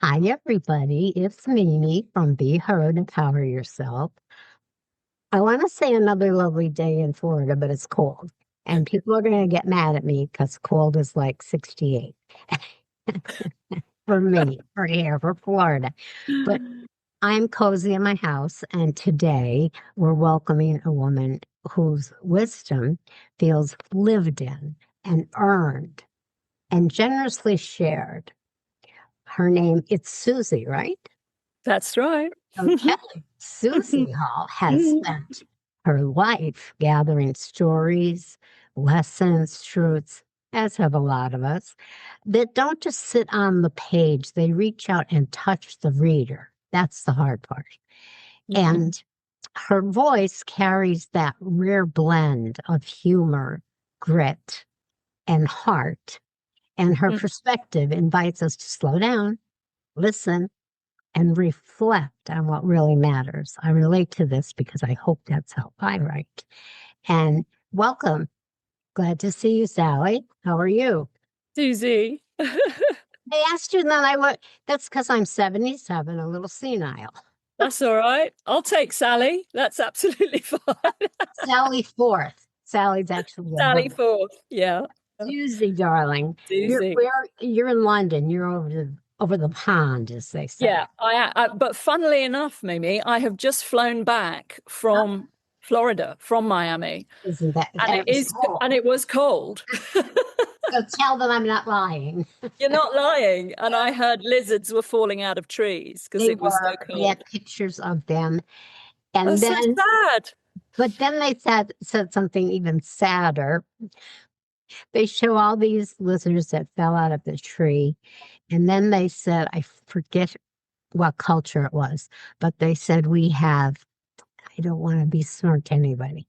Hi, everybody. It's Mimi from Be Heard, Empower Yourself. I want to say another lovely day in Florida, but it's cold. And people are going to get mad at me because cold is like 68 for me, for here, for Florida. But I'm cozy in my house, and today we're welcoming a woman whose wisdom feels lived in and earned and generously shared. Her name, it's Susie, right? That's right. Okay. Susie Hall has spent her life gathering stories, lessons, truths, as have a lot of us, that don't just sit on the page. They reach out and touch the reader. That's the hard part. And her voice carries that rare blend of humor, grit, and heart. And her perspective invites us to slow down, listen, and reflect on what really matters. I relate to this because I hope that's how I write. And welcome. Glad to see you, Sally. How are you? Susie. I asked you, and then I went, that's because I'm 77, a little senile. That's all right. I'll take Sally. That's absolutely fine. Sally Fourth. Sally's actually a Sally bird. Forth. Yeah. Susie, darling. Susie. You're in London. You're over the pond, as they say. Yeah, but funnily enough, Mimi, I have just flown back Oh, from Florida, from Miami, isn't that? and And it was and cold. it was cold. So tell them I'm not lying. You're not lying. And I heard lizards were falling out of trees because They it was so were. We cold. had pictures of them. And That's so then, sad. but then they said something even sadder. They show all these lizards that fell out of the tree. And then they said, I forget what culture it was, but they said, we have, I don't want to be smart to anybody.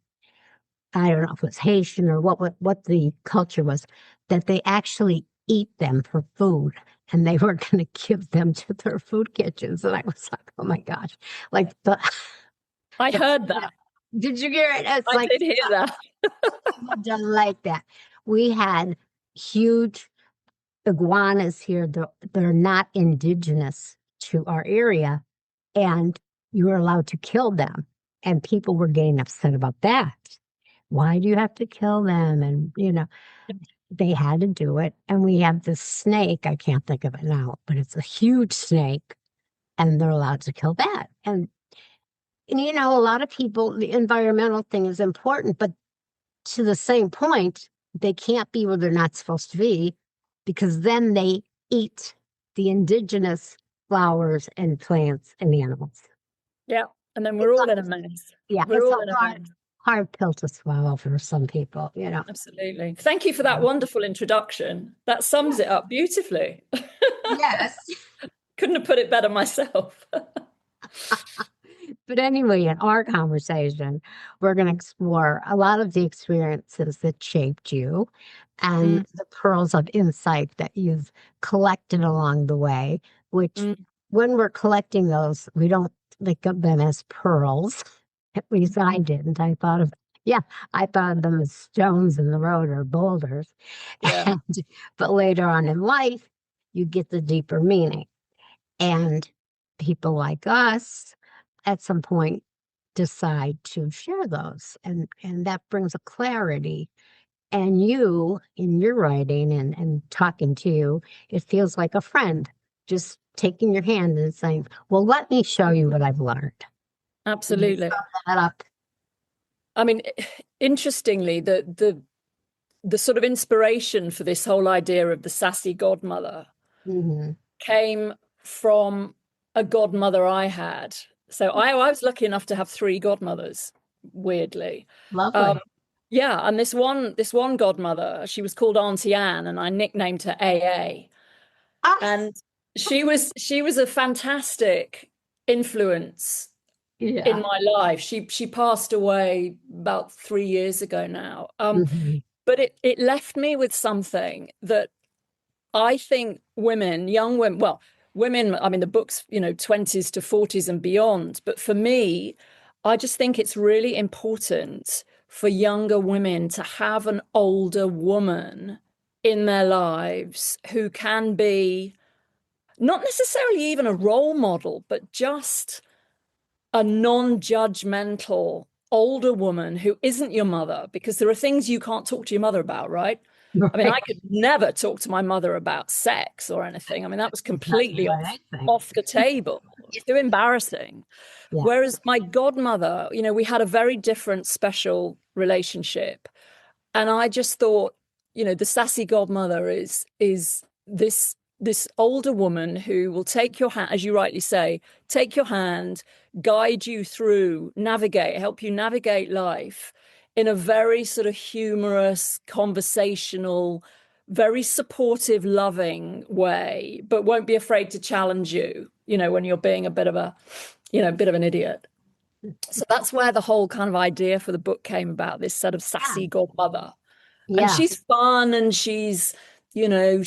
I don't know if it was Haitian or what the culture was, that they actually eat them for food. And they were going to give them to their food kitchens. And I was like, oh my gosh. Like I the heard that. did you hear it? It's I like did hear that. people don't like that. We had huge iguanas here. They're not indigenous to our area, and you were allowed to kill them. And people were getting upset about that. Why do you have to kill them? And, they had to do it. And we have this snake. I can't think of it now, but it's a huge snake, and they're allowed to kill that. And a lot of people, the environmental thing is important, but to the same point, they can't be where they're not supposed to be because then they eat the indigenous flowers and plants and animals. Yeah. And then we're It's a, all in a mess. yeah, We're it's a all in a hard, mess. hard pill to swallow for some people. Absolutely. Thank you for that wonderful introduction. That sums it up beautifully. Yes. Couldn't have put it better myself. But anyway, in our conversation, we're going to explore a lot of the experiences that shaped you Mm, and the pearls of insight that you've collected along the way, which mm. when we're collecting those, we don't think of them as pearls. At least I didn't. Yeah, I thought of them as stones in the road or boulders. Yeah. And, but later on in life, you get the deeper meaning. And people like us at some point decide to share those. And that brings a clarity. And you, in your writing and talking to you, it feels like a friend just taking your hand and saying, well, let me show you what I've learned. Can you Absolutely. sum that up? I mean, interestingly, the sort of inspiration for this whole idea of the sassy godmother Hmm. came from a godmother I had. So I was lucky enough to have three godmothers, weirdly. Um, Lovely. yeah, and this one godmother, she was called Auntie Anne, and I nicknamed her AA. Ah, And she was a fantastic influence in yeah. my life. She passed away about 3 years ago now. Hmm. But it left me with something that I think women, young women, well, women, I mean, the book's, 20s to 40s and beyond. But for me, I just think it's really important for younger women to have an older woman in their lives who can be not necessarily even a role model, but just a non-judgmental older woman who isn't your mother, because there are things you can't talk to your mother about, right? I mean, I Right. could never talk to my mother about sex or anything. I mean, that was Exactly completely what I think. off the table. It's too embarrassing. Yeah. Whereas my godmother, we had a very different, special relationship. And I just thought, the sassy godmother is this older woman who will take your hand, as you rightly say, take your hand, guide you through, help you navigate life in a very sort of humorous, conversational, very supportive, loving way, but won't be afraid to challenge you, when you're being a bit of an idiot. So that's where the whole kind of idea for the book came about, this sort of Yeah. sassy godmother. And Yeah. she's fun, and she Yeah.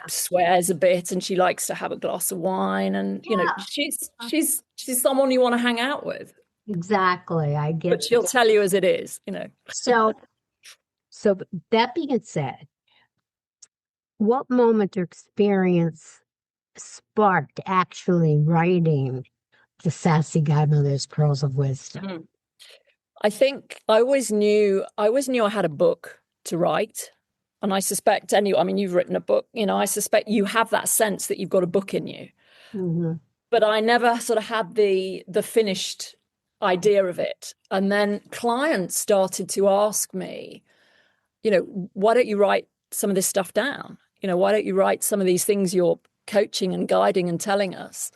swears a bit, and she likes to have a glass of wine, and Yeah. she's someone you want to hang out with. Exactly. I But get she'll that. tell you as it is. So, so that being said, what moment or experience sparked actually writing the Sassy Godmother's Pearls of Wisdom? Mm. I think I always knew I had a book to write. And I suspect I mean, you've written a book, I suspect you have that sense that you've got a book in you. Hmm. But I never sort of had the finished idea of it. And then clients started to ask me, why don't you write some of this stuff down? Why don't you write some of these things you're coaching and guiding and telling us?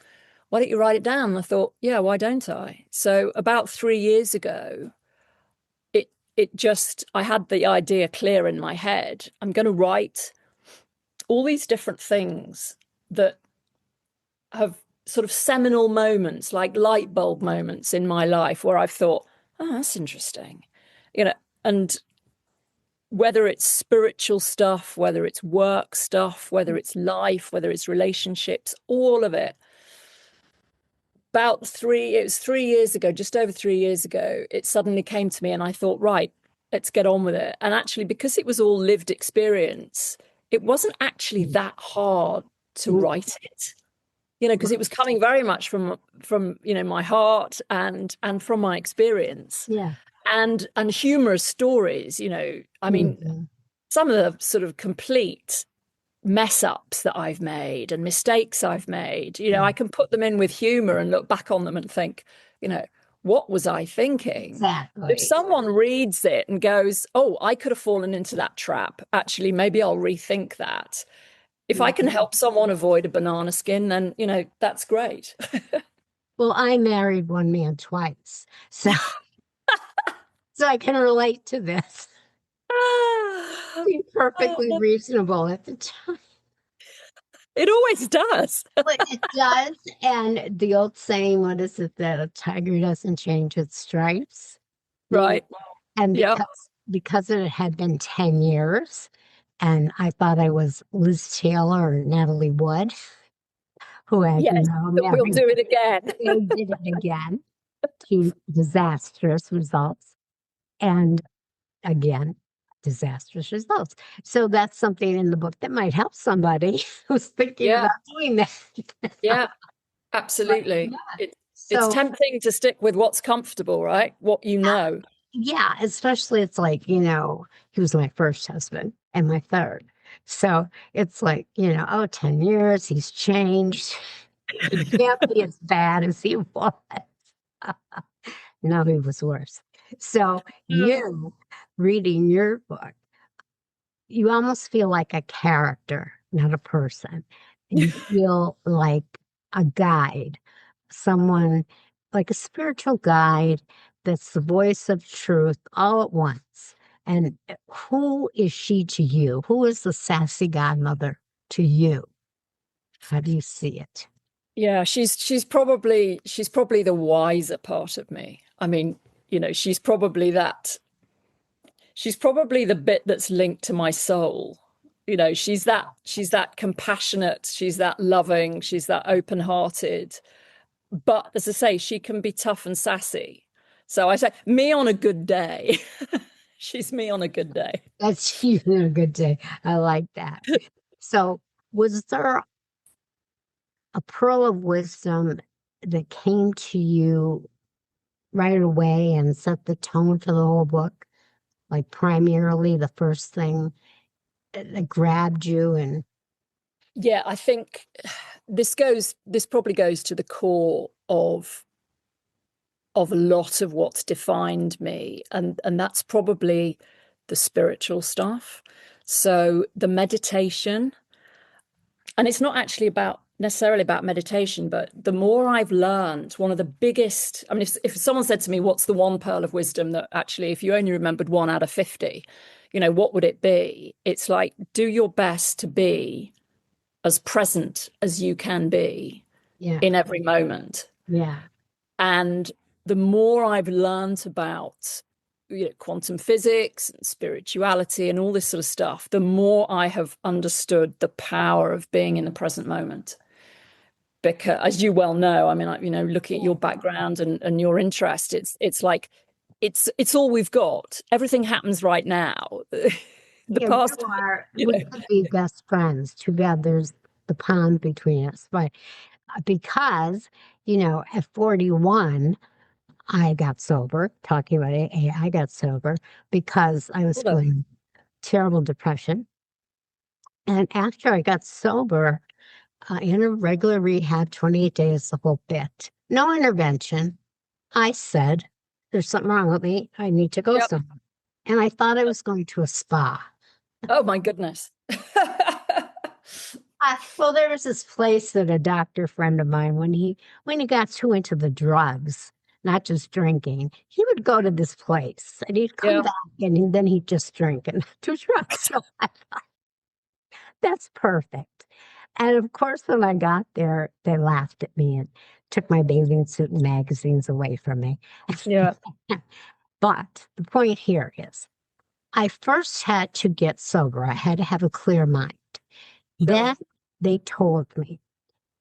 Why don't you write it down? And I thought, yeah, why don't I? So about 3 years ago, I had the idea clear in my head. I'm going to write all these different things that have sort of seminal moments, like light bulb moments in my life where I've thought, oh, that's interesting. And whether it's spiritual stuff, whether it's work stuff, whether it's life, whether it's relationships, all of it. It was 3 years ago, just over 3 years ago, it suddenly came to me and I thought, right, let's get on with it. And actually, because it was all lived experience, it wasn't actually that hard to write it, because it was coming very much from my heart and from my experience Yeah. and humorous stories. I mean, Mhm. some of the sort of complete mess ups that I've made and mistakes I've made, Yeah. I can put them in with humor and look back on them and think, what was I thinking? If Exactly. someone reads it and goes, oh, I could have fallen into that trap, actually, maybe I'll rethink that. If I Yeah. can help someone avoid a banana skin, then, that's great. Well, I married one man twice, so so I can relate to this. Seemed perfectly reasonable at the time. It always does. But it does. And the old saying, what is it, that a tiger doesn't change its stripes? You know, Right. and Yeah. because it had been 10 years and I thought I was Liz Taylor or Natalie Yes. Wood, who had, We'll married, do it again. they did it again to disastrous results. And again, disastrous results. So that's something in the book that might help somebody who's thinking Yeah. about doing that. Yeah. But Absolutely. yeah, It's so tempting to stick with what's comfortable, right? What you yeah, know. yeah, especially it's like, he was my first husband and my third. So it's like, oh, 10 years, he's changed. He can't be as bad as he was. No, he was worse. So you reading your book, you almost feel like a character, not a person. You feel like a guide, someone like a spiritual guide that's the voice of truth all at once. And who is she to you? Who is the sassy godmother to you? How do you see it? Yeah, she's probably the wiser part of me. I mean, she's probably the bit that's linked to my soul. She's that compassionate, she's that loving, she's that open-hearted. But as I say, she can be tough and sassy. So I say me on a good day. She's me on a good day. That's you in a good day. I like that. So, was there a pearl of wisdom that came to you right away and set the tone for the whole book? Like primarily the first thing that grabbed you and Yeah, I think this probably goes to the core of a lot of what's defined me, and that's probably the spiritual stuff. So the meditation, and it's not actually about necessarily about meditation, but the more I've learned, one of the biggest, I mean, if someone said to me, what's the one pearl of wisdom that actually, if you only remembered one out of 50, what would it be? It's like, do your best to be as present as you can be yeah, in every moment. yeah, And the more I've learned about quantum physics and spirituality and all this sort of stuff, the more I have understood the power of being in the present moment. Because, as you well know, I mean, looking at yeah, your background and your interest, it's like it's all we've got. Everything happens right now. The yeah. You past, are. you We know. could be best friends. Too bad there's the pond between us, but because at 41, I got sober. Talking about AA, I got sober because I was feeling terrible depression. And after I got sober, in a regular rehab, 28 days, the whole bit, no intervention. I said, there's something wrong with me. I need to go Yep. somewhere. And I thought I was going to a spa. Oh my goodness. Well, there was this place that a doctor friend of mine, when he got too into the drugs, not just drinking, he would go to this place and he'd come Yeah. back and then he'd just drink and do drugs. So I thought, that's perfect. And of course, when I got there, they laughed at me and took my bathing suit and magazines away from me. Yeah. But the point here is, I first had to get sober. I had to have a clear mind. Sure. Then they told me,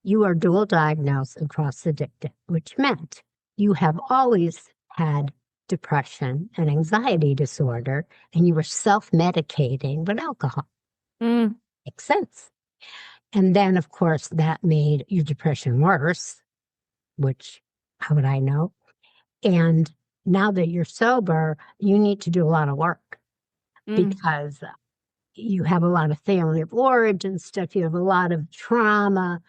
you are dual diagnosed and cross addicted, which meant you have always had depression and anxiety disorder, and you were self medicating with alcohol. Mm, Makes sense. And then, of course, that made your depression worse, which how would I know? And now that you're sober, you need to do a lot of work mm, because you have a lot of family of origin stuff, you have a lot of trauma,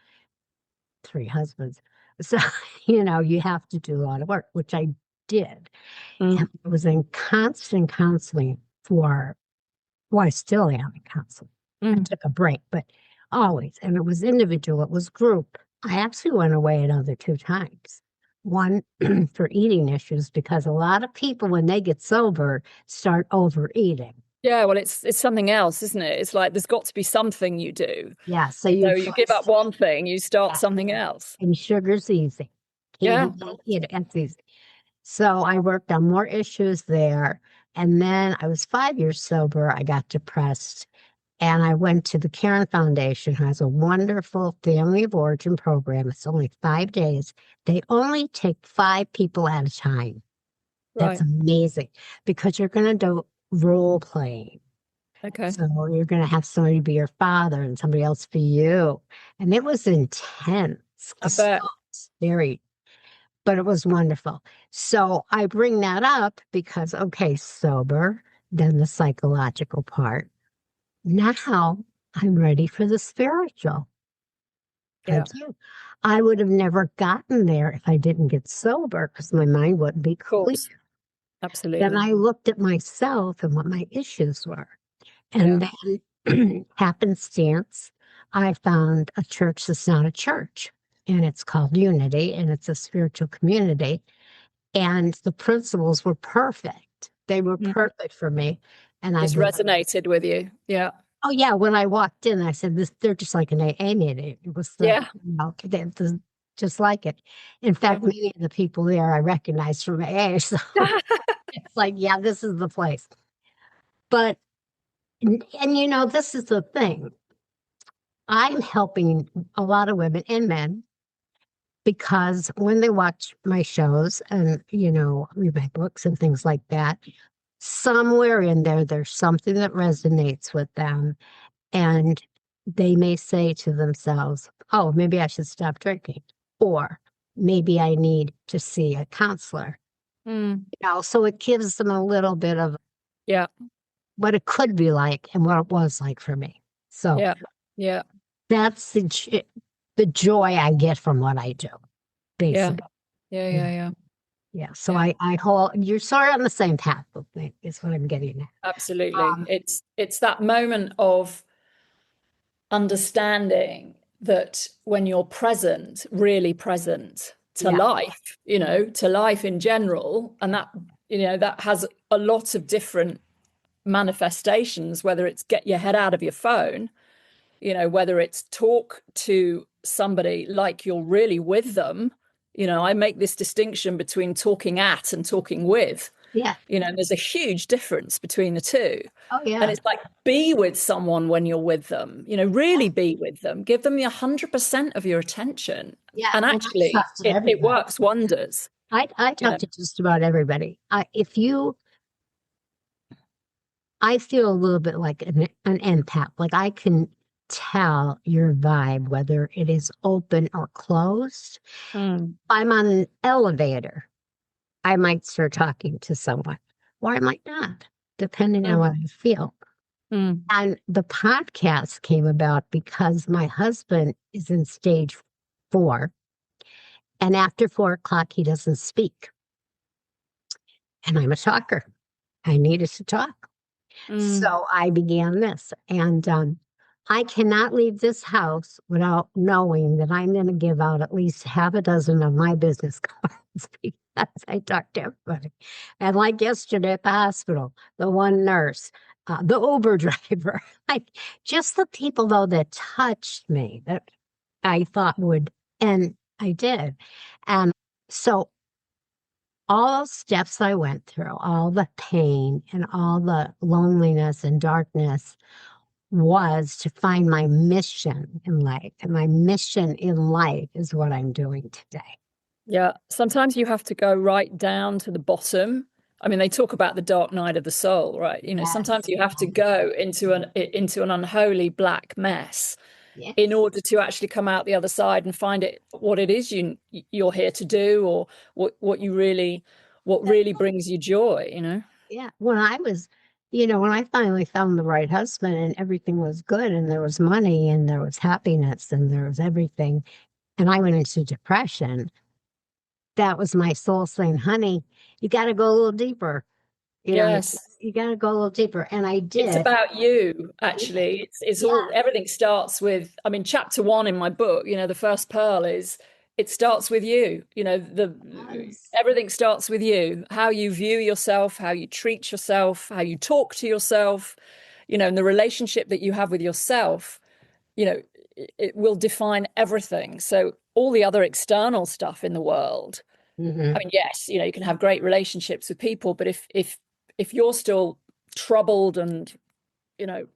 three husbands. So, you have to do a lot of work, which I did. And mm, I was in constant counseling well, I still am in counseling. I mm. took a break, but always. And it was individual, it was group. I actually went away another two times. One for eating issues, because a lot of people, when they get sober, start overeating. Yeah, well, it's something else, isn't it? It's like there's got to be something you do. Yeah, so So you you give first, up one thing, you start yeah, something else. and sugar's easy. Yeah. Candy, it's easy. So I worked on more issues there. And then I was 5 years sober. I got depressed. And I went to the Karen Foundation, who has a wonderful family of origin program. It's only 5 days. They only take five people at a time. That's Right. amazing because you're going to do role playing. Okay. So you're going to have somebody be your father and somebody else be you. And it was intense, I bet. very, but it was wonderful. So I bring that up because, okay, sober, then the psychological part. Now I'm ready for the spiritual. Yeah. Of I would have never gotten there if I didn't get sober because my mind wouldn't be clear. course. Then Absolutely. I looked at myself and what my issues were. Yeah. And then happenstance, I found a church that's not a church. And it's called Unity, and it's a spiritual community. And the principles were perfect. They were Mm. perfect for me. And I've Just been, resonated with you. Yeah. oh yeah, when I walked in, I said, this, they're just like an AA meeting. It was Yeah. just like it. In Yeah. fact, many of the people there I recognized from AA. So it's like, yeah, this is the place. But, and this is the thing. I'm helping a lot of women and men because when they watch my shows and, read my books and things like that, somewhere in there, there's something that resonates with them. And they may say to themselves, oh, maybe I should stop drinking, or maybe I need to see a counselor. So it gives them a little bit of Yeah. what it could be like and what it was like for me. So Yeah. Yeah. that's the joy I get from what I do, Yeah. basically. Yeah. Yeah. Yeah. Yeah. Yeah. So Yeah. I hold, you're sort of on the same path with me, is what I'm getting at. Absolutely. It's that moment of understanding that when you're present, really present to Yeah. life, to life in general, and that has a lot of different manifestations, whether it's get your head out of your phone, whether it's talk to somebody like you're really with them. I make this distinction between talking at and talking with. Yeah. There's a huge difference between the two. Oh, And yeah. it's like, be with someone when you're with them, really be with them, give them the 100% of your attention. Yeah. And And I actually, talk to it everybody. works wonders. I you know talk to just about everybody. I feel a little bit like an empath. Like I can tell your vibe, whether it is open or closed. Mm, I'm on an elevator. I might start talking to someone, or I might not, depending on what mm, I feel. mm. And the podcast came about because my husband is in stage 4, and after 4 o'clock, he doesn't speak. And I'm a talker. I needed to talk. Mm. So I began this. And I cannot leave this house without knowing that I'm going to give out at least half a dozen of my business cards because I talk to everybody. And like yesterday at the hospital, the one nurse, the Uber driver, like just the people though that touched me that I thought would, and I did. And so all those steps I went through, all the pain and all the loneliness and darkness was to find my mission in life. And my mission in life is what I'm doing today. Yeah, sometimes you have to go right down to the bottom. I mean, they talk about the dark night of the soul, right? Sometimes Yes. you have to go into an unholy black mess in Yes. order to actually come out the other side and find it what it is you're here to do, or what really brings you joy. Yeah. When I finally found the right husband and everything was good and there was money and there was happiness and there was everything, and I went into depression, that was my soul saying, honey, you got to go a little deeper. You know, you, Yes. you got to go a little deeper. And I It's did. about you, Yeah. actually. It's Yeah. all, everything starts with, I mean, chapter 1 in my book, the first pearl is, it starts with you. Yes. Everything starts with you, how you view yourself, how you treat yourself, how you talk to yourself, and the relationship that you have with yourself, it will define everything. So all the other external stuff in the world, I Hmm. mean, yes, you can have great relationships with people, but if you're still troubled and you know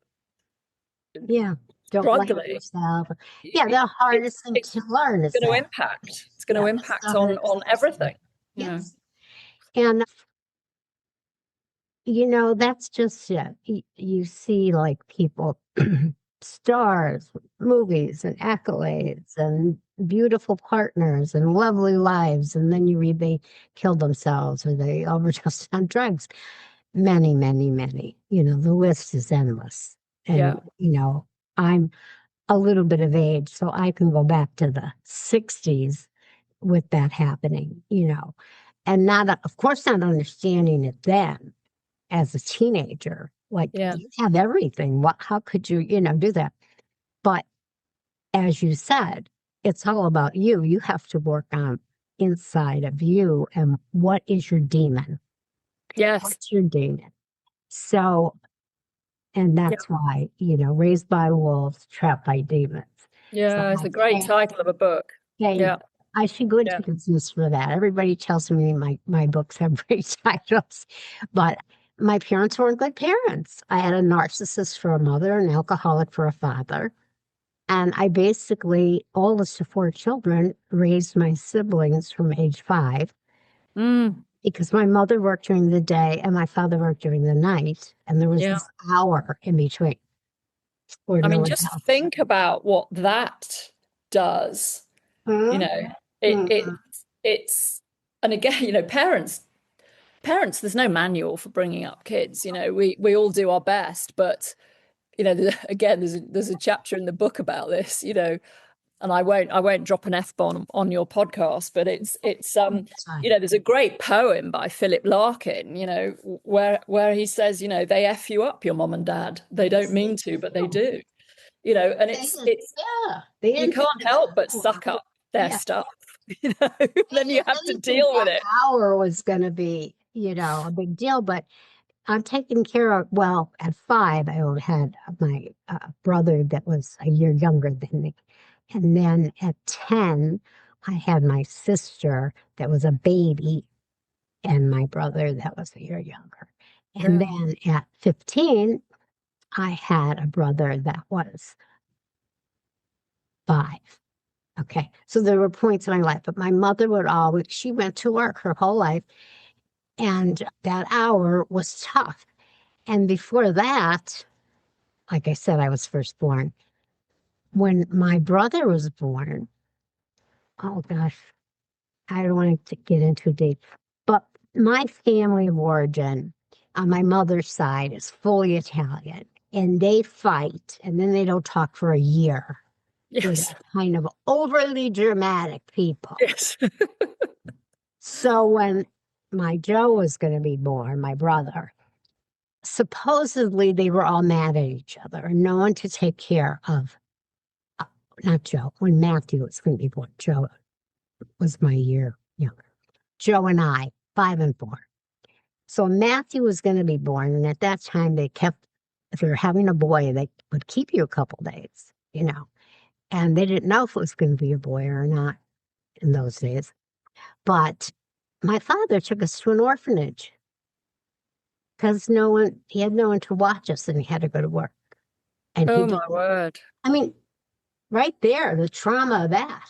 Yeah. Don't like struggling, yourself. Yeah. The it's hardest thing it's to learn is going to that. impact. It's going to Yeah. The impact stuff that on excites me. everything. Yes. And that's just it. You see like people, stars, movies and accolades and beautiful partners and lovely lives. And then you read they killed themselves or they overdosed on drugs. Many, many, many. The list is endless. Yeah, And, I'm a little bit of age, so I can go back to the 60s with that happening. And not, of course, not understanding it then as a teenager. Like yeah, you have everything. How could you do that? But as you said, it's all about you. You have to work on inside of you and what is your demon? yes, What's your demon? So, and yeah, that's why, raised by wolves, trapped by demons. So yeah. It's a great title of a book. hey, Yeah, I should go yeah, into business for that. Everybody tells me my books have great titles, but my parents weren't good parents. I had a narcissist for a mother, an alcoholic for a father. And I basically, oldest of 4 children, raised my siblings from age 5 mm, because my mother worked during the day and my father worked during the night. And there was yeah, this hour in between. or I no mean, one just helps. think about what that does. You Mhm. know, it Mhm. it it's and again, parents, there's no manual for bringing up kids. We all do our best, but again, there's a chapter in the book about this. And I won't drop an F-bomb on your podcast, but Sorry. there's a great poem by Philip Larkin, where he says, they F you up, your mom and dad. They don't Yes, they mean to, but they do. do. And They it's didn't, it's yeah, they you didn't think can't this help but through. suck up their Yeah, stuff, they then you have to didn't think deal with that it. hour was going to be, a big deal. But I'm taking care of, well, at 5, I had my brother that was a year younger than me. And then at 10, I had my sister that was a baby and my brother that was a year younger. And Yeah. then at 15, I had a brother that was 5. Okay. So there were points in my life, but my mother would always, she went to work her whole life, and that hour was tough. And before that, like I said, I was first born. When my brother was born, oh gosh, I don't want to get into deep, but my family of origin on my mother's side is fully Italian, and they fight, and then they don't talk for a year. They're Yes. that kind of overly dramatic people. Yes. So when my Joe was going to be born, my brother, supposedly they were all mad at each other and no one to take care of, uh, not Joe, when Matthew was going to be born. Joe was my year younger. Joe and I, 5 and 4. So Matthew was going to be born. And at that time, they kept, if you were having a boy, they would keep you a couple days. And they didn't know if it was going to be a boy or not in those days. But my father took us to an orphanage because he had no one to watch us and he had to go to work. And he Oh my didn't, word. I mean, right there, the trauma of that.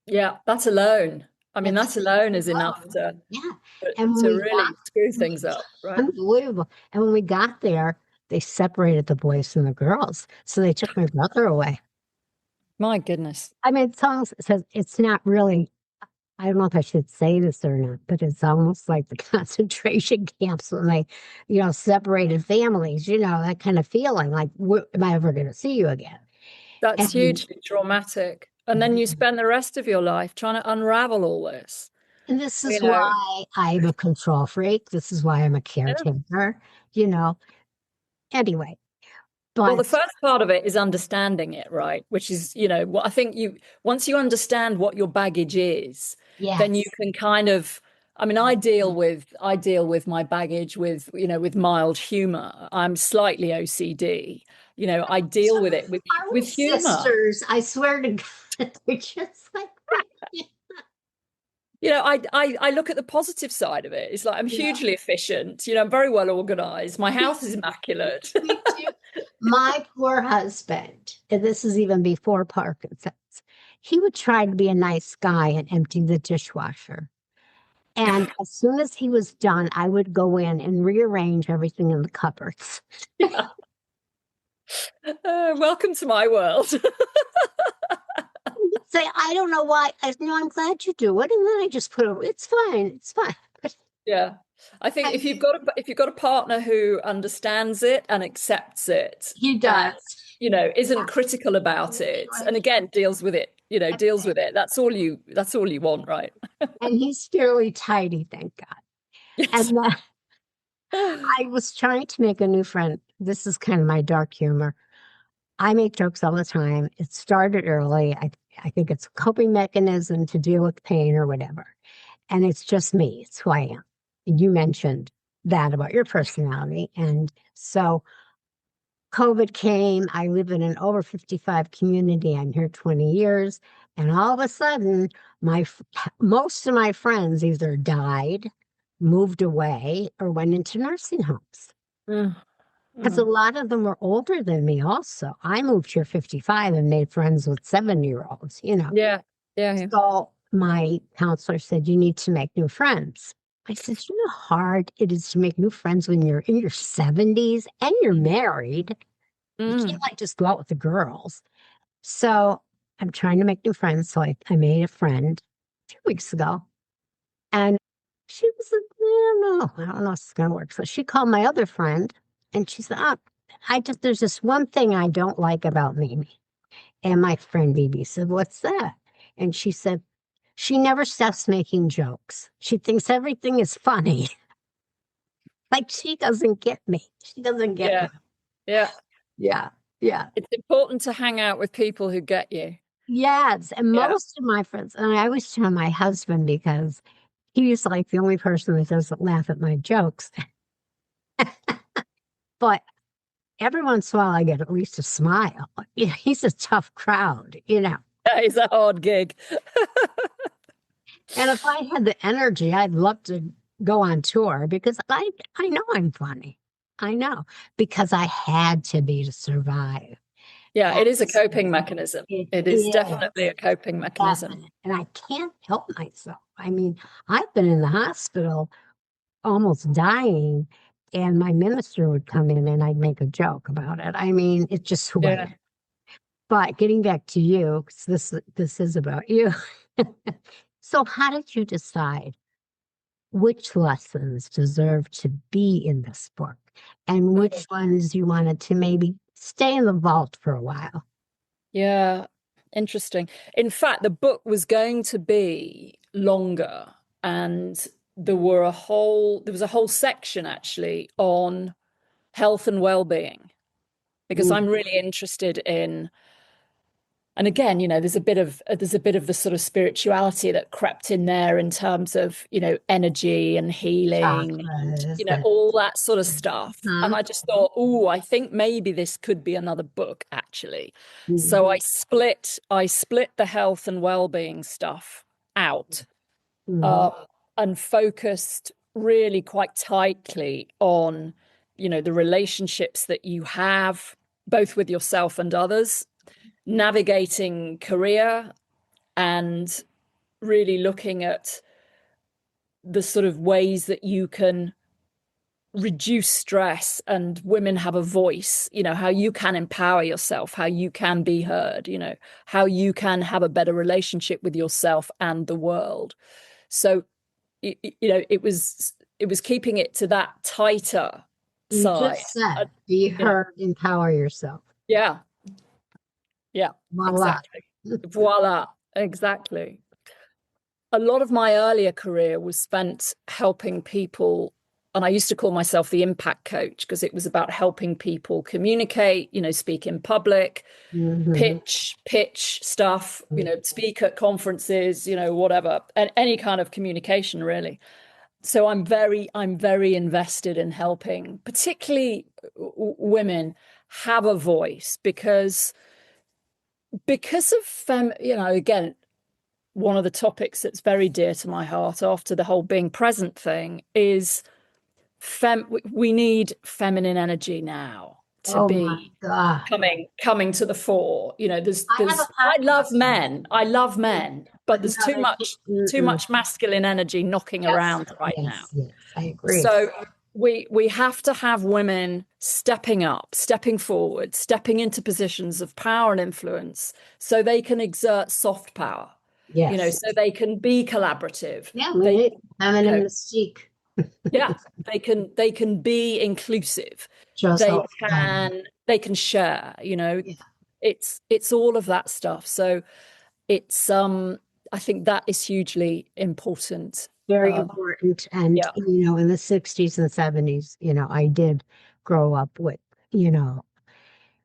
Yeah, that's alone. I mean, That's that alone is enough alone. to Yeah. And when to we got, really screw things up, right? unbelievable. And when we got there, they separated the boys from the girls. So they took my brother away. My goodness. I mean, it says it's not really, I don't know if I should say this or not, but it's almost like the concentration camps when they separated families, that kind of feeling like, am I ever going to see you again? That's And, hugely traumatic. And then you spend the rest of your life trying to unravel all this. and this You is know, why I'm a control freak. This is why I'm a yeah. caretaker, you know. Anyway, Well, the but first part of it is understanding it, right? Which is, what I think once you understand what your baggage is, then you yes, can kind of, I mean, I deal with my baggage with mild humor. I'm slightly OCD. I so deal with it with are we with humor. sisters? I swear to God, they're just like, I look at the positive side of it. It's like I'm yeah, hugely efficient. I'm very well organized. My me house is too. immaculate. Me too. My poor husband, and this is even before Parkinson's, he would try to be a nice guy and empty the dishwasher. And as soon as he was done, I would go in and rearrange everything in the cupboards. Yeah. Welcome to my world. He'd say, I don't know why. I'm glad you do it. And then I just put it, it's fine. It's fine. But Yeah. I think I if you've mean, got a partner who understands it and accepts it he and does. isn't critical about it and again deals with it, that's all you want, right? And he's fairly tidy, thank God. Yes. And I was trying to make a new friend. This is kind of my dark humor. I make jokes all the time. It started early. I think it's a coping mechanism to deal with pain or whatever. And it's just me. It's who I am. And you mentioned that about your personality. And so COVID came. I live in an over 55 community. I'm here 20 years. And all of a sudden, most of my friends either died, moved away, or went into nursing homes. Mm, Because a mm. lot of them were older than me also. I moved here 55 and made friends with 7-year-olds. Yeah. Yeah, yeah. So my counselor said, you need to make new friends. I said, you know how hard it is to make new friends when you're in your 70s and you're married. You can't Mm. like just go out with the girls. So I'm trying to make new friends. So I made a friend 2 weeks ago. And she was like, I don't know if it's gonna work. So she called my other friend and she said, oh, there's this one thing I don't like about Mimi. And my friend Bibi said, what's that? And she said, she never stops making jokes. She thinks everything is funny. Like she doesn't get me. She doesn't get Yeah. me. Yeah. Yeah. Yeah. It's important to hang out with people who get you. Yes. And Yeah. most of my friends, and I always tell my husband because he's like the only person that doesn't laugh at my jokes. But every once in a while, I get at least a smile. Yeah, he's a tough crowd. That is a hard gig. And if I had the energy, I'd love to go on tour because I know I'm funny. I know because I had to be to survive. Yeah, it is a That's coping mechanism. it It is definitely is a coping mechanism. definite, and I can't help myself. I mean, I've been in the hospital almost dying, and my minister would come in and I'd make a joke about it. I mean, it's just who I Yeah. am. But getting back to you, 'cause this is about you. So how did you decide which lessons deserve to be in this book and Mm. which ones you wanted to maybe stay in the vault for a while? Yeah. Interesting. In fact, the book was going to be longer, and there was a whole section actually on health and well-being, because Mm, I'm really interested in, and again, there's a bit of the sort of spirituality that crept in there in terms of, energy and healing and, chakras and all that sort of stuff. And huh? I just thought, oh, I think maybe this could be another book actually. Mhm, So I split the health and well-being stuff out, mhm. um, and focused really quite tightly on, the relationships that you have both with yourself and others, navigating career, and really looking at the sort of ways that you can reduce stress and women have a voice, how you can empower yourself, how you can be heard, how you can have a better relationship with yourself and the world. So, it was keeping it to that tighter You side. just said, be You know, heard, empower yourself. yeah, yeah, Voila. exactly. Voila, exactly. A lot of my earlier career was spent helping people, and I used to call myself the impact coach because it was about helping people communicate, speak in public, Mhm. pitch stuff, speak at conferences, whatever, and any kind of communication really. So I'm very invested in helping, particularly women have a voice, because of again, one of the topics that's very dear to my heart after the whole being present thing is we need feminine energy now to Oh my be God. coming to the fore. I have a I love podcast on men. I love it, men, but but there's no, too they much too mm-mm. much masculine energy knocking Yes, around right now. yes, yes, I agree. So we have to have women stepping up, stepping forward, stepping into positions of power and influence so they can exert soft power, Yes. so they can be collaborative. Yeah, we They, need you feminine know, mystique. yeah, they can be inclusive. Shows They how it's done. they can share, Yeah, it's all of that stuff. So it's I think that is hugely important. very Um, important. And, yeah, in the 60s and 70s, I did grow up with, you know,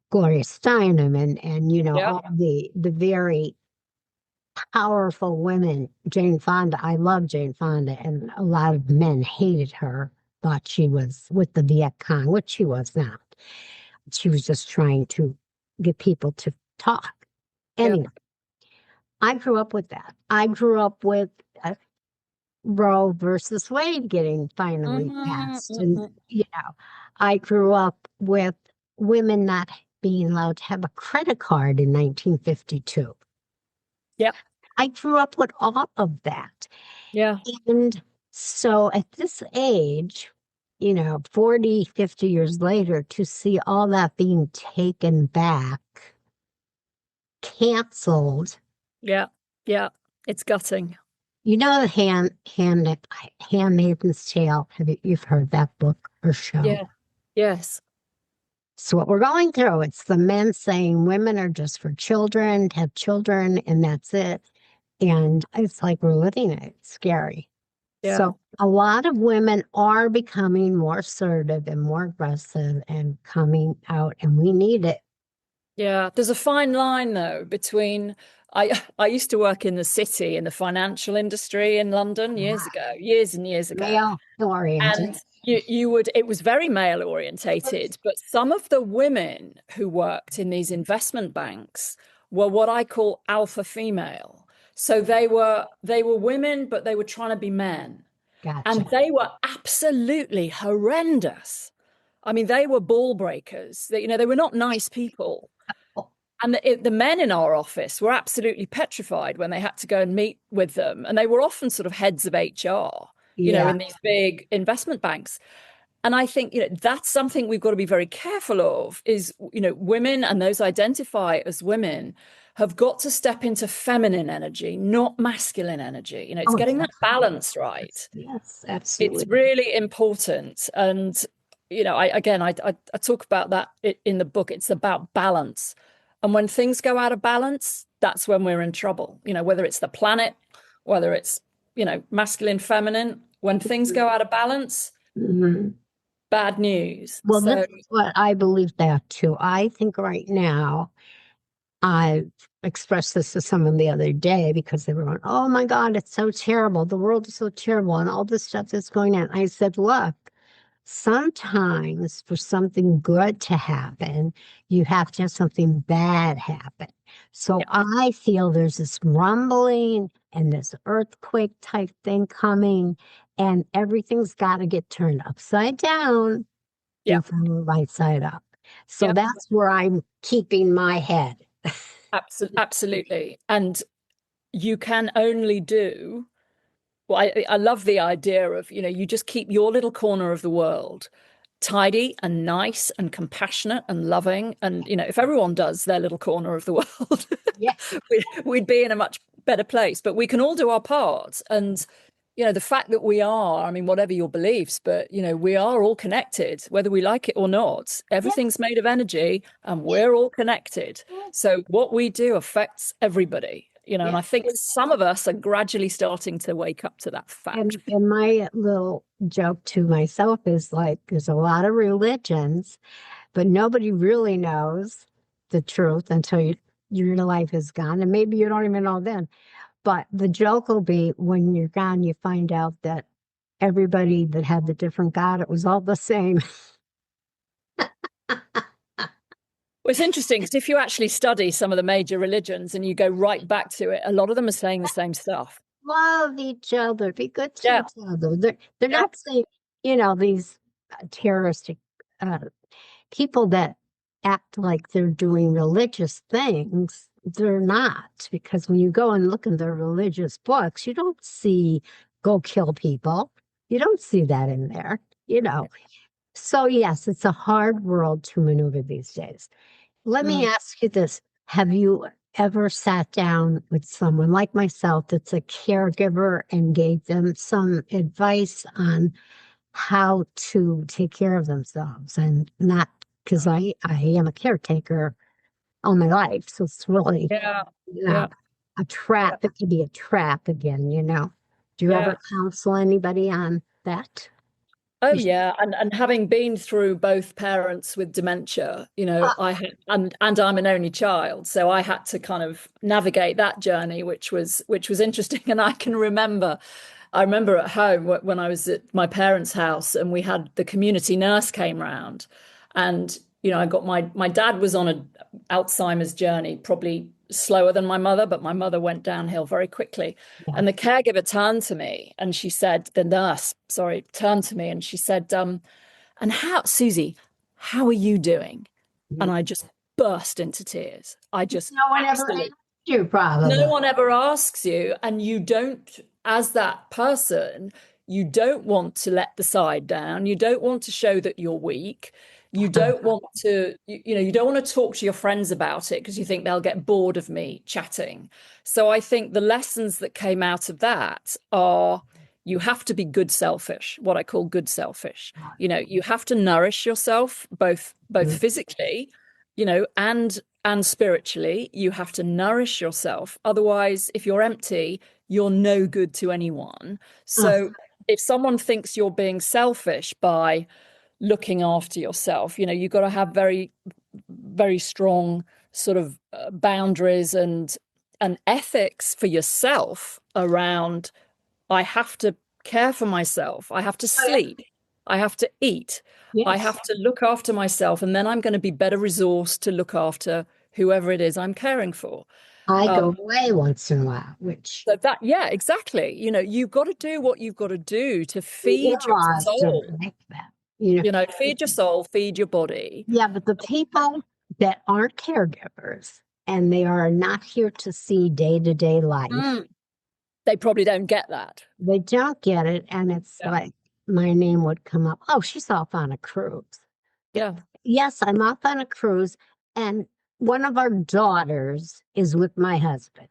Gloria Steinem and yeah, all the very powerful women. Jane Fonda, I love Jane Fonda, and a lot of men hated her, thought she was with the Viet Cong, which she was not. She was just trying to get people to talk. yeah. Anyway, I grew up with that. I grew up with Roe versus Wade getting finally Mhm, passed. And, mhm. I grew up with women not being allowed to have a credit card in 1952. Yeah, I grew up with all of that. yeah. And so at this age, 40, 50 years later, to see all that being taken back, canceled. Yeah. Yeah. It's gutting. The Handmaid's Tale. You've heard that book or show? Yeah. Yes. So what we're going through, it's the men saying women are just for children, to have children, and that's it. And it's like we're living it. It's scary. Yeah. So a lot of women are becoming more assertive and more aggressive and coming out, and we need it. Yeah, there's a fine line though between I used to work in the city in the financial industry in London years ago, years and years ago. Male And oriented. you would it was very male orientated, but some of the women who worked in these investment banks were what I call alpha female. So they were women, but they were trying to be men. Gotcha. And they were absolutely horrendous. I mean, they were ball breakers. They were not nice people. Oh, And the men in our office were absolutely petrified when they had to go and meet with them. And they were often sort of heads of HR, yeah. in these big investment banks. And I think, that's something we've got to be very careful of is, women and those identify as women have got to step into feminine energy, not masculine energy. It's Oh, getting that definitely. balance right. Yes, It's absolutely. really important. And, I talk about that in the book. It's about balance. And when things go out of balance, that's when we're in trouble. Whether it's the planet, whether it's, masculine, feminine, when things go out of balance, Mhm. bad news. Well, this So, is what I believe that too. I think right now, I expressed this to someone the other day because they were going, "Oh my God, it's so terrible. The world is so terrible, and all this stuff that's going on." I said, "Look, sometimes for something good to happen, you have to have something bad happen." So yeah, I feel there's this rumbling and this earthquake type thing coming, and everything's got to get turned upside down yeah, before right side up. So yeah, that's where I'm keeping my head. absolutely. And you can only do, well, I love the idea of, you just keep your little corner of the world tidy and nice and compassionate and loving. And, if everyone does their little corner of the world, Yeah. we'd be in a much better place. But we can all do our part. And, the fact that we are, I mean, whatever your beliefs, but, we are all connected, whether we like it or not. Everything's made of energy and we're all connected. So what we do affects everybody. And Yeah. I think some of us are gradually starting to wake up to that fact. And my little joke to myself is like, there's a lot of religions, but nobody really knows the truth until your life is gone. And maybe you don't even know then. But the joke will be when you're gone, you find out that everybody that had the different God, it was all the same. Well, it's interesting because if you actually study some of the major religions and you go right back to it, a lot of them are saying the same stuff. Love each other, be good to Yeah, each other. They're yeah, not saying, these terroristic uh, people that act like they're doing religious things. They're not, because when you go and look in their religious books, you don't see go kill people. You don't see that in there, you know. So, yes, it's a hard world to maneuver these days. Let me mm, ask you this. Have you ever sat down with someone like myself that's a caregiver and gave them some advice on how to take care of themselves and not because I am a caretaker all my life. So it's really yeah, yeah, not a trap. It could be a trap again, you know. Do you ever yeah. counsel anybody on that? Oh You should- yeah, and having been through both parents with dementia, Uh, I had and I'm an only child, so I had to kind of navigate that journey, which was interesting. And I remember at home when I was at my parents' house and we had the community nurse came round, and I got my dad was on a Alzheimer's journey, probably slower than my mother, but my mother went downhill very quickly. yeah. And the caregiver turned to me and she said, the nurse, sorry, turned to me and she said, and how, Susie, how are you doing? And I just burst into tears. I just No one ever asked absolutely, you, no probably. one ever asks you, and you don't, as that person, You don't want to let the side down. You don't want to show that you're weak. You don't want to, you don't want to talk to your friends about it because you think they'll get bored of me chatting. So I think the lessons that came out of that are you have to be good selfish, what I call good selfish. You have to nourish yourself both physically, and spiritually. You have to nourish yourself. Otherwise, if you're empty, you're no good to anyone. So if someone thinks you're being selfish by looking after yourself, you've got to have very, very strong sort of boundaries and ethics for yourself around, I have to care for myself. I have to sleep. I have to eat. I have to look after myself. And then I'm going to be better resourced to look after whoever it is I'm caring for. I go away once in a while, which Yeah, exactly. You've got to do what you've got to do to the feed your in-laws soul. don't like that. Feed your soul, feed your body. Yeah, but the people that aren't caregivers and they are not here to see day-to-day life, They probably don't get that. they don't get it. And it's like my name would come up. Oh, she's off on a cruise. Yeah. Yes, I'm off on a cruise. And one of our daughters is with my husband.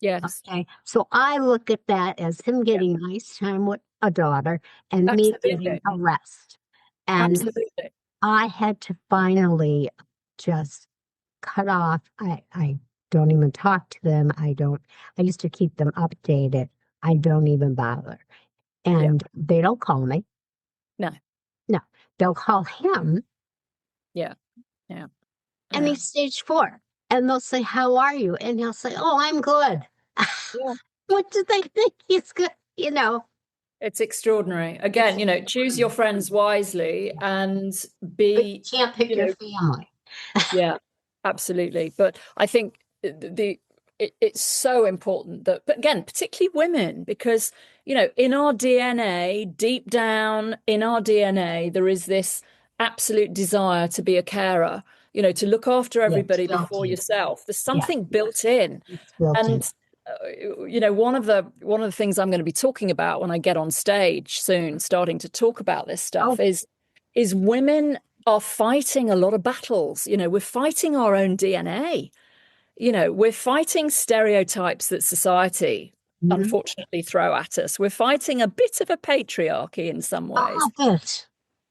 Yes. Okay. So I look at that as him getting nice time with a daughter and me getting a rest. And Absolutely. I had to finally just cut off. I don't even talk to them. I used to keep them updated. I don't even bother. And they don't call me. No. No, they'll call him. Yeah. Yeah. And he's stage 4. And they'll say, "How are you?" And he'll say, "Oh, I'm good." Yeah. What do they think he's good? It's extraordinary. Again, choose your friends wisely and But you be, can't pick your family. yeah, absolutely. But I think it's so important that, but again, particularly women, because, in our DNA, deep down in our DNA, there is this absolute desire to be a carer, to look after everybody before yourself. There's something built in. It's built in. And one of the things I'm going to be talking about when I get on stage soon, starting to talk about this stuff, is women are fighting a lot of battles. We're fighting our own DNA. We're fighting stereotypes that society unfortunately throw at us. We're fighting a bit of a patriarchy in some ways.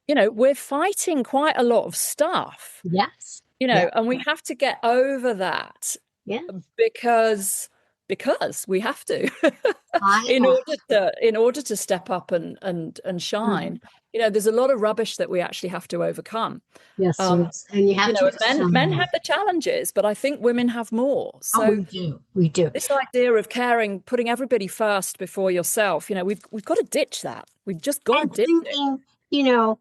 We're fighting quite a lot of stuff. Yes. And we have to get over that. Yeah. Because we have to in order to step up and shine. There's a lot of rubbish that we actually have to overcome. Yes, and you have to. Men have the challenges, but I think women have more. So we do. This idea of caring, putting everybody first before yourself, we've got to ditch that. We've just got to ditch it.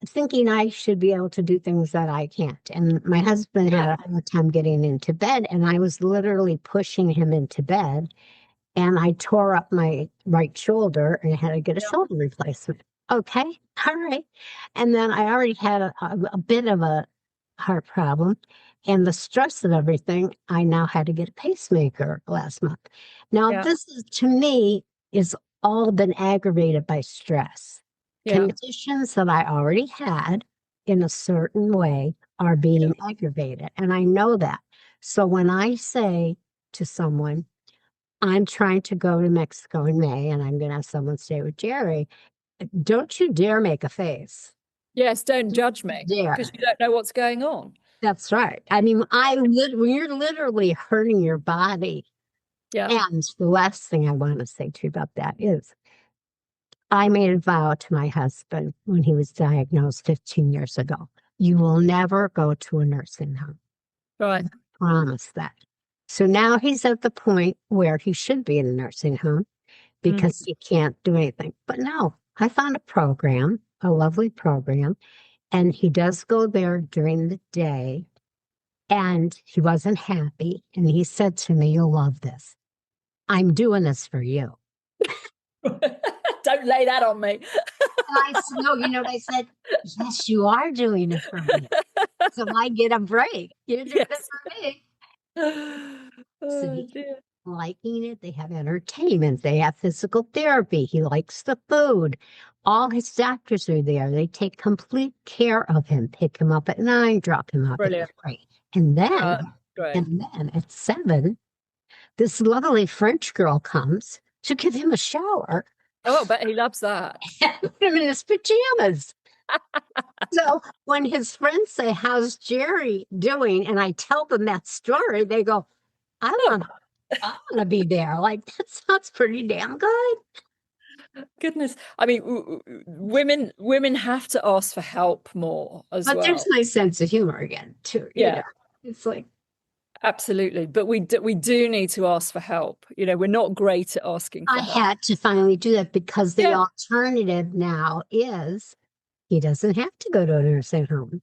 Thinking I should be able to do things that I can't. And my husband had a hard time getting into bed, and I was literally pushing him into bed. And I tore up my right shoulder and had to get a shoulder replacement. Okay, all right. And then I already had a bit of a heart problem. And the stress of everything, I now had to get a pacemaker last month. Now, this is, to me, is all been aggravated by stress. Conditions that I already had in a certain way are being aggravated. And I know that. So when I say to someone, I'm trying to go to Mexico in May and I'm going to have someone stay with Jerry, don't you dare make a face. Yes, don't judge me because you don't know what's going on. That's right. I mean, when you're literally hurting your body. Yeah. And the last thing I want to say to you about that is I made a vow to my husband when he was diagnosed 15 years ago. You will never go to a nursing home. Right. I promise that. So now he's at the point where he should be in a nursing home because he can't do anything. But no, I found a program, a lovely program, and he does go there during the day. And he wasn't happy. And he said to me, "You'll love this. I'm doing this for you." Don't lay that on me. I said, "No, you know what I said? Yes, you are doing it for me. So I get a break. You're doing it for me." Oh, dear. liking it. They have entertainment. They have physical therapy. He likes the food. All his doctors are there. They take complete care of him, pick him up at 9, drop him off at Brilliant. 3. And then, Great. and then at 7, this lovely French girl comes to give him a shower. Oh, but he loves that. Put him in his pajamas. So when his friends say, "How's Jerry doing?" and I tell them that story, they go, I want to be there. Like, that sounds pretty damn good. Goodness. I mean, women have to ask for help more as But well. there's my sense of humor again, too. Yeah. It's like, absolutely. But we do need to ask for help. We're not great at asking for I help. had to finally do that because the Yeah. alternative now is he doesn't have to go to a nursing home.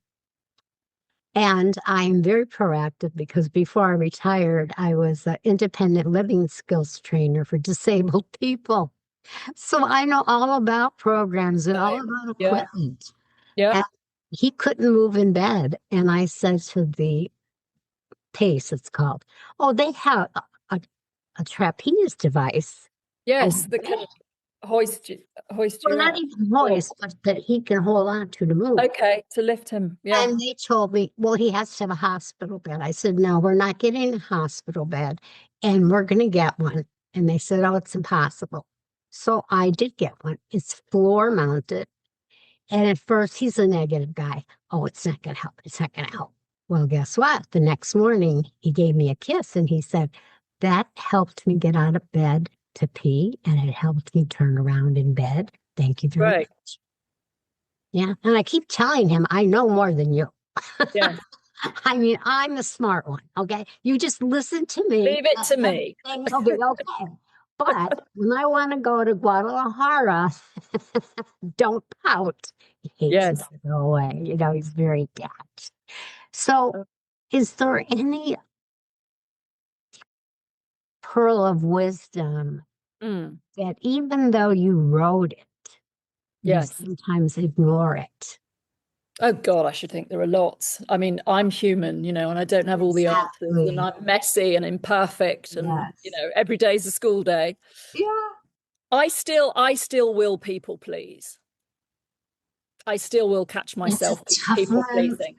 And I'm very proactive because before I retired, I was an independent living skills trainer for disabled people. So I know all about programs and all about Yeah. equipment. Yeah. And he couldn't move in bed. And I said to the PACE, it's called, oh, they have a trapeze device. Yes, Oh, that can hoist you well, not up. even hoist, but that he can hold on to move. Okay, to lift him. Yeah. And they told me, well, he has to have a hospital bed. I said, no, we're not getting a hospital bed, and we're going to get one. And they said, oh, it's impossible. So I did get one. It's floor mounted. And at first, he's a negative guy. Oh, it's not going to help. It's not going to help. Well, guess what? The next morning, he gave me a kiss and he said, that helped me get out of bed to pee, and it helped me turn around in bed. Thank you very Right. much. Yeah. And I keep telling him, I know more than you. Yeah. I mean, I'm the smart one. Okay. You just listen to me. Leave it to me. Everything will be okay. But when I want to go to Guadalajara, don't pout. He hates it Yes. to go away. He's very detached. So, is there any pearl of wisdom Mm. that even though you wrote it, you Yes. sometimes ignore it? Oh God, I should think there are lots. I mean, I'm human, and I don't have all the answers, and Exactly. I'm messy and imperfect, and Yes. every day's a school day. Yeah. I still will people please. I still will catch It's a myself tough people one. pleasing.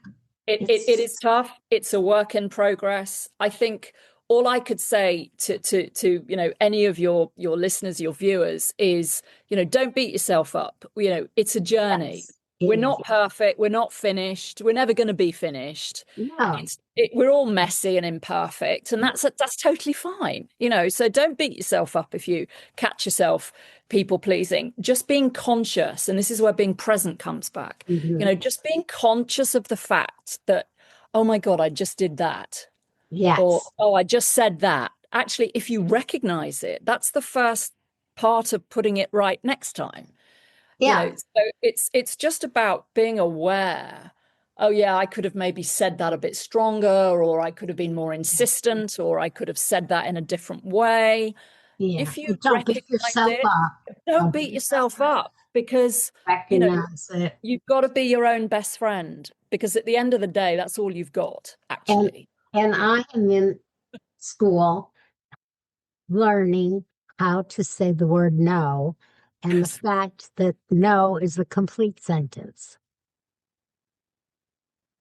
It is tough. It's a work in progress. I think all I could say to any of your listeners, your viewers, is don't beat yourself up. It's a journey. Yes, We're it is. not perfect. We're not finished. We're never going to be finished. No. We're all messy and imperfect, and that's totally fine. So don't beat yourself up if you catch yourself people pleasing. Just being conscious, and this is where being present comes back. Mhm. Just being conscious of the fact that, oh my God, I just did that, or Yes. oh, I just said that. Actually, if you recognize it, that's the first part of putting it right next time. Yeah. So it's just about being aware. Oh yeah, I could have maybe said that a bit stronger, or I could have been more insistent, or I could have said that in a different way. Yeah. If you But don't beat recognize yourself it, up. don't Don't beat beat yourself yourself up. up, because you know Recognize it. you've got to be your own best friend, because at the end of the day, that's all you've got, And actually. and I am in school learning how to say the word no, and the Yes. fact that no is a complete sentence.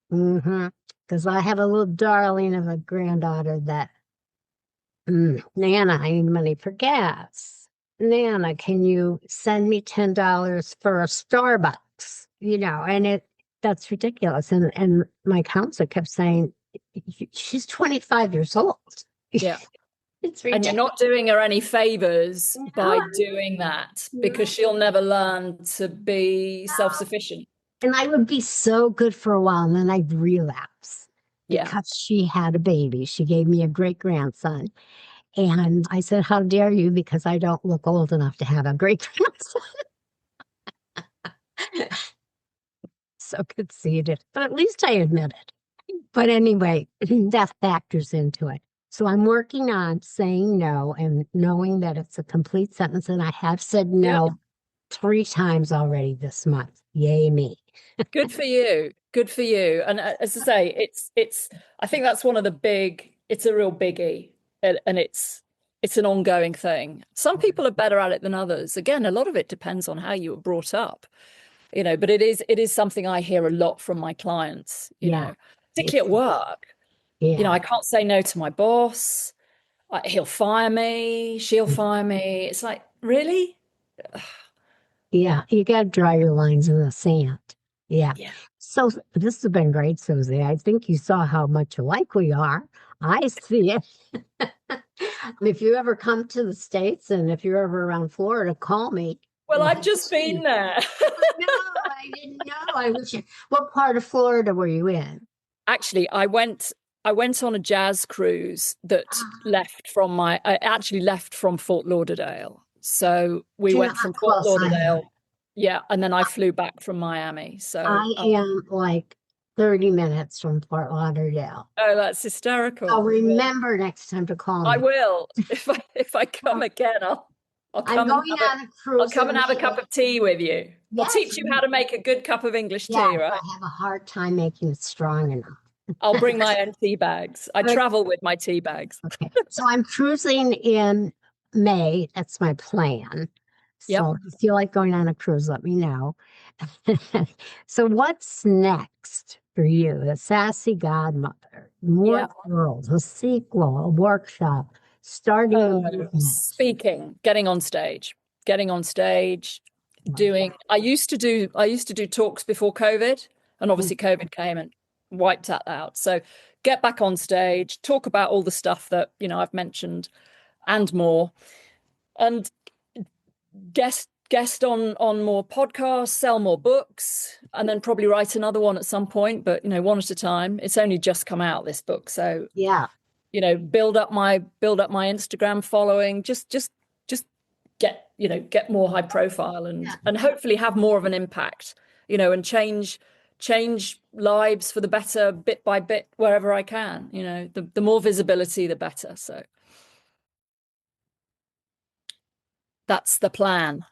Because I have a little darling of a granddaughter that, Nana, I need money for gas. Nana, can you send me $10 for a Starbucks? And that's ridiculous. And my counselor kept saying, she's 25 years old. Yeah. It's And you're ridiculous. not doing her any favors by No, doing that, no. because she'll never learn to be self-sufficient. And I would be so good for a while, and then I'd relapse Yeah. because she had a baby. She gave me a great grandson. And I said, how dare you? Because I don't look old enough to have a great grandson. So conceited, but at least I admit it. But anyway, that factors into it. So I'm working on saying no and knowing that it's a complete sentence. And I have said Yep. no 3 times already this month. Yay me. Good for you. Good for you. And as I say, it's I think that's one of the it's a real biggie. And it's it's an ongoing thing. Some people are better at it than others. Again, a lot of it depends on how you were brought up, but it is something I hear a lot from my clients, Yeah. particularly It's, at work. yeah. I can't say no to my boss. He'll fire me, she'll fire me. It's like, really? Yeah. You got to draw your lines in the sand. Yeah. Yeah. So this has been great, Susie. I think you saw how much alike we are. I see it. If you ever come to the States and if you're ever around Florida, call me. Well, We'll I've have just been tea. there. No, I didn't know. I wish you. What part of Florida were you in? Actually, I went on a jazz cruise that Ah, left from my I actually left from Fort Lauderdale. So we do you know went how from Fort close I am? Lauderdale, yeah, and then I flew back from Miami. So I am like 30 minutes from Fort Lauderdale. oh, that's So hysterical. Well, remember next time to call I me. will. If I come again, I'll I'm come and going have on a I'll cruise come in and have a cup May. of tea with you. I'll Yes, teach you how to make a good cup of English tea, yes, right? I have a hard time making it strong enough. I'll bring my own tea bags. I But travel with my tea bags. okay, so I'm cruising in May. That's my plan. Yep. So if you feel like going on a cruise, let me know. So what's next for you? The Sassy Godmother, more Yeah. girls, a sequel, a workshop, starting a movement. Speaking, getting on stage, doing. I used to do talks before COVID, and obviously COVID came and wiped that out. So get back on stage, talk about all the stuff that I've mentioned and more, and guest on more podcasts, sell more books, and then probably write another one at some point. But one at a time. It's only just come out, this book, so Yeah. build up my Instagram following, just get more high profile and Yeah. and hopefully have more of an impact, and change lives for the better bit by bit wherever I can. The more visibility, the better. So that's the plan.